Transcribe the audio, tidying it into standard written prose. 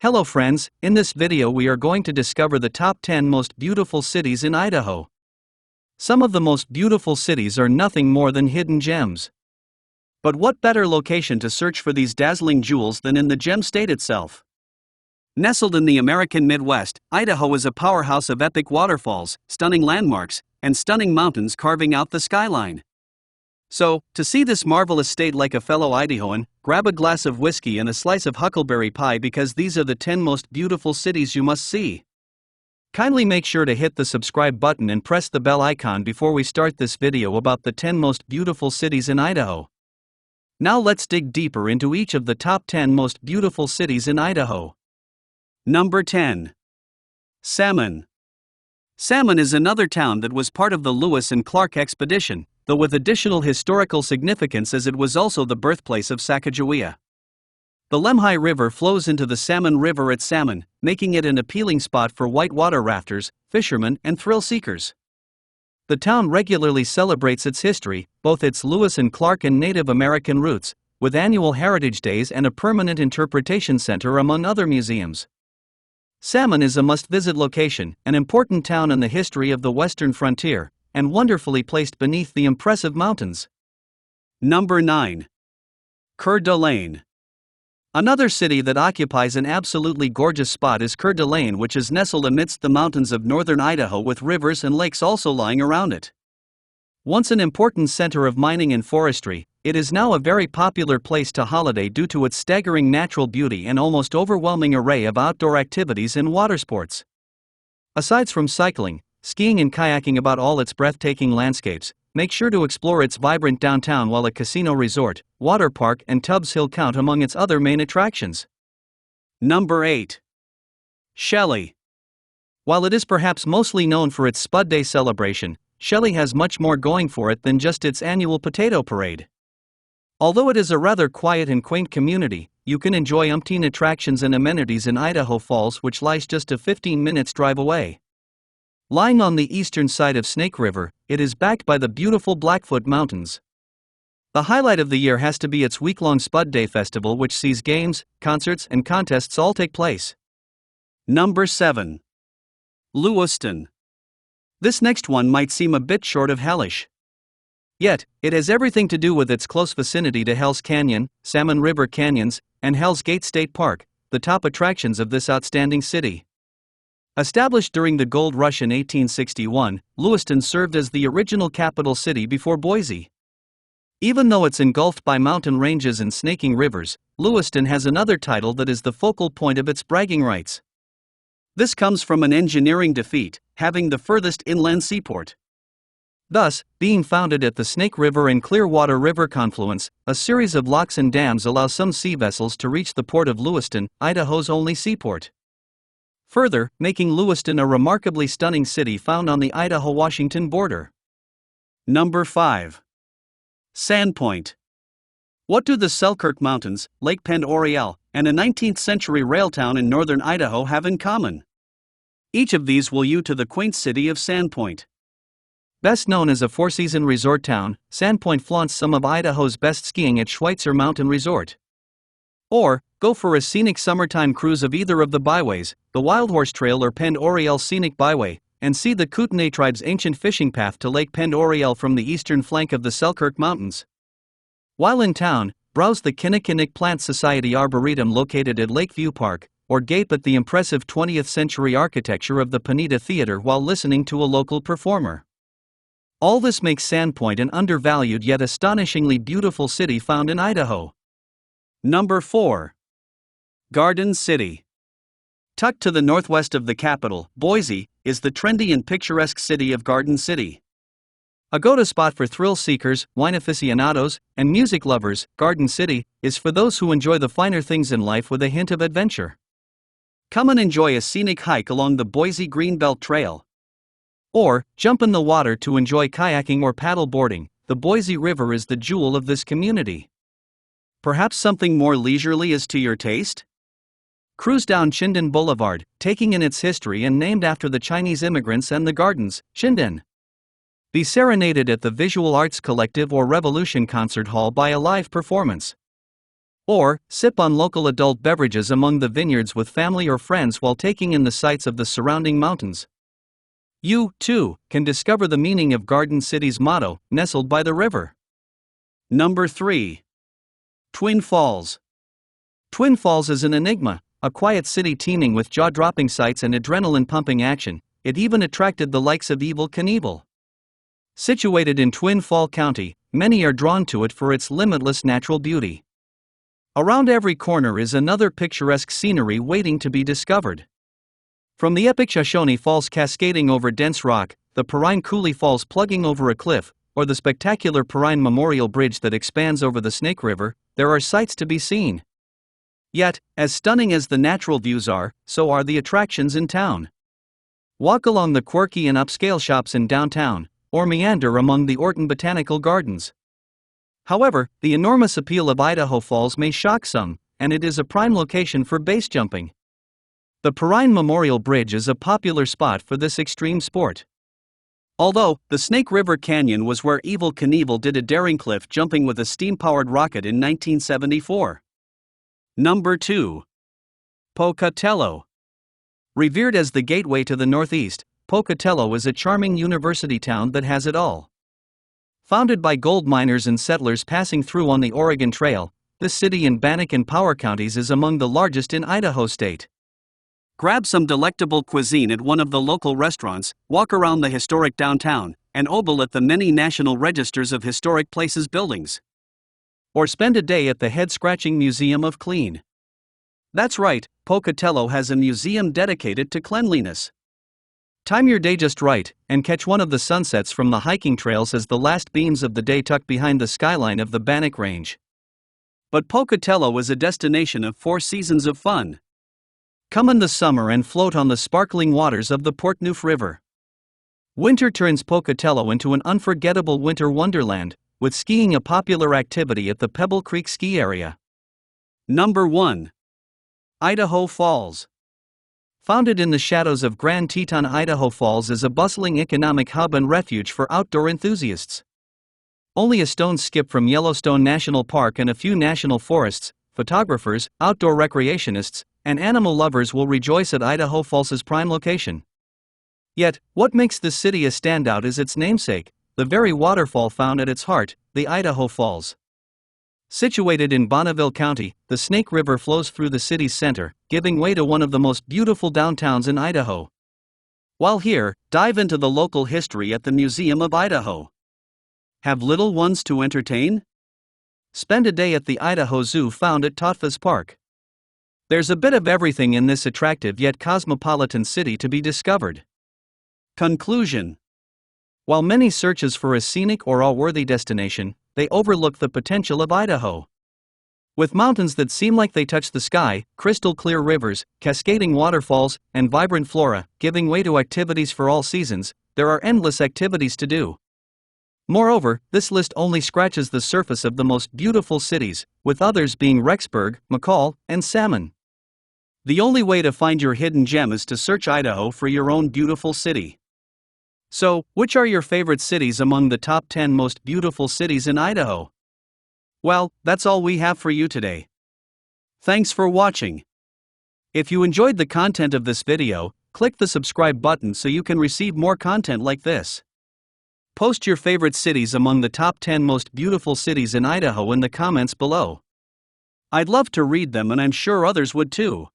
Hello friends, in this video we are going to discover the top 10 most beautiful cities in Idaho. Some of the most beautiful cities are nothing more than hidden gems. But what better location to search for these dazzling jewels than in the gem state itself? Nestled in the American Midwest, Idaho is a powerhouse of epic waterfalls, stunning landmarks, and stunning mountains carving out the skyline. So, to see this marvelous state like a fellow Idahoan, grab a glass of whiskey and a slice of huckleberry pie because these are the 10 most beautiful cities you must see. Kindly make sure to hit the subscribe button and press the bell icon before we start this video about the 10 most beautiful cities in Idaho. Now let's dig deeper into each of the top 10 most beautiful cities in Idaho. Number 10. Salmon. Salmon is another town that was part of the Lewis and Clark expedition, though with additional historical significance as it was also the birthplace of Sacagawea. The Lemhi River flows into the Salmon River at Salmon, making it an appealing spot for whitewater rafters, fishermen, and thrill seekers. The town regularly celebrates its history, both its Lewis and Clark and Native American roots, with annual Heritage Days and a permanent interpretation center among other museums. Salmon is a must-visit location, an important town in the history of the western frontier, and wonderfully placed beneath the impressive mountains. Number 9. Coeur. Another city that occupies an absolutely gorgeous spot is Coeur, which is nestled amidst the mountains of northern Idaho with rivers and lakes also lying around it. Once an important center of mining and forestry, it is now a very popular place to holiday due to its staggering natural beauty and almost overwhelming array of outdoor activities and water sports. Aside from cycling, skiing and kayaking about all its breathtaking landscapes, make sure to explore its vibrant downtown while a casino resort, water park and Tubbs Hill count among its other main attractions. Number 8. Shelley. While it is perhaps mostly known for its Spud Day celebration, Shelley has much more going for it than just its annual potato parade. Although it is a rather quiet and quaint community, you can enjoy umpteen attractions and amenities in Idaho Falls, which lies just a 15 minutes drive away. Lying on the eastern side of Snake River, it is backed by the beautiful Blackfoot Mountains. The highlight of the year has to be its week-long Spud Day Festival, which sees games, concerts, and contests all take place. Number 7. Lewiston. This next one might seem a bit short of hellish. Yet, it has everything to do with its close vicinity to Hell's Canyon, Salmon River Canyons, and Hell's Gate State Park, the top attractions of this outstanding city. Established during the gold rush in 1861, Lewiston served as the original capital city before Boise. Even though it's engulfed by mountain ranges and snaking rivers, Lewiston has another title that is the focal point of its bragging rights. This comes from an engineering defeat, having the furthest inland seaport. Thus, being founded at the Snake River and Clearwater River confluence, a series of locks and dams allow some sea vessels to reach the port of Lewiston, Idaho's only seaport. Further, making Lewiston a remarkably stunning city found on the Idaho-Washington border. Number 5. Sandpoint. What do the Selkirk Mountains, Lake Pend Oreille, and a 19th-century rail town in northern Idaho have in common? Each of these will you to the quaint city of Sandpoint. Best known as a four-season resort town, Sandpoint flaunts some of Idaho's best skiing at Schweitzer Mountain Resort. Or, go for a scenic summertime cruise of either of the byways, the Wild Horse Trail or Pend Oreille Scenic Byway, and see the Kootenai tribe's ancient fishing path to Lake Pend Oreille from the eastern flank of the Selkirk Mountains. While in town, browse the Kinnickinnick Plant Society Arboretum located at Lakeview Park, or gape at the impressive 20th-century architecture of the Ponita Theater while listening to a local performer. All this makes Sandpoint an undervalued yet astonishingly beautiful city found in Idaho. Number 4. Garden City. Tucked to the northwest of the capital, Boise, is the trendy and picturesque city of Garden City. A go-to spot for thrill seekers, wine aficionados, and music lovers, Garden City is for those who enjoy the finer things in life with a hint of adventure. Come and enjoy a scenic hike along the Boise Greenbelt Trail. Or, jump in the water to enjoy kayaking or paddle boarding. The Boise River is the jewel of this community. Perhaps something more leisurely is to your taste? Cruise down Chinden Boulevard, taking in its history and named after the Chinese immigrants and the gardens, Chinden. Be serenaded at the Visual Arts Collective or Revolution Concert Hall by a live performance. Or, sip on local adult beverages among the vineyards with family or friends while taking in the sights of the surrounding mountains. You, too, can discover the meaning of Garden City's motto, nestled by the river. Number 3. Twin Falls. Twin Falls is an enigma, a quiet city teeming with jaw-dropping sights and adrenaline-pumping action. It even attracted the likes of Evel Knievel. Situated in Twin Fall County, many are drawn to it for its limitless natural beauty. Around every corner is another picturesque scenery waiting to be discovered. From the epic Shoshone Falls cascading over dense rock, the Perrine Coulee Falls plugging over a cliff, or the spectacular Perrine Memorial Bridge that expands over the Snake River, there are sights to be seen. Yet, as stunning as the natural views are, so are the attractions in town. Walk along the quirky and upscale shops in downtown, or meander among the Orton Botanical Gardens. However, the enormous appeal of Idaho Falls may shock some, and it is a prime location for base jumping. The Perrine Memorial Bridge is a popular spot for this extreme sport. Although, the Snake River Canyon was where Evel Knievel did a daring cliff jumping with a steam-powered rocket in 1974. Number 2. Pocatello. Revered as the gateway to the Northeast, Pocatello is a charming university town that has it all. Founded by gold miners and settlers passing through on the Oregon Trail, this city in Bannock and Power counties is among the largest in Idaho State. Grab some delectable cuisine at one of the local restaurants, walk around the historic downtown, and ogle at the many National Registers of Historic Places buildings. Or spend a day at the head-scratching Museum of Clean. That's right, Pocatello has a museum dedicated to cleanliness. Time your day just right, and catch one of the sunsets from the hiking trails as the last beams of the day tuck behind the skyline of the Bannock Range. But Pocatello is a destination of 4 seasons of fun. Come in the summer and float on the sparkling waters of the Portneuf River. Winter turns Pocatello into an unforgettable winter wonderland, with skiing a popular activity at the Pebble Creek ski area. Number 1. Idaho Falls. Founded in the shadows of Grand Teton, Idaho Falls is a bustling economic hub and refuge for outdoor enthusiasts. Only a stone's skip from Yellowstone National Park and a few national forests, photographers, outdoor recreationists, and animal lovers will rejoice at Idaho Falls's prime location. Yet, what makes this city a standout is its namesake, the very waterfall found at its heart, the Idaho Falls. Situated in Bonneville County, the Snake River flows through the city's center, giving way to one of the most beautiful downtowns in Idaho. While here, dive into the local history at the Museum of Idaho. Have little ones to entertain? Spend a day at the Idaho Zoo found at Totfas Park. There's a bit of everything in this attractive yet cosmopolitan city to be discovered. Conclusion. While many searches for a scenic or awe-worthy destination, they overlook the potential of Idaho. With mountains that seem like they touch the sky, crystal-clear rivers, cascading waterfalls, and vibrant flora, giving way to activities for all seasons, there are endless activities to do. Moreover, this list only scratches the surface of the most beautiful cities, with others being Rexburg, McCall, and Salmon. The only way to find your hidden gem is to search Idaho for your own beautiful city. So, which are your favorite cities among the top 10 most beautiful cities in Idaho? Well, that's all we have for you today. Thanks for watching. If you enjoyed the content of this video, click the subscribe button so you can receive more content like this. Post your favorite cities among the top 10 most beautiful cities in Idaho in the comments below. I'd love to read them and I'm sure others would too.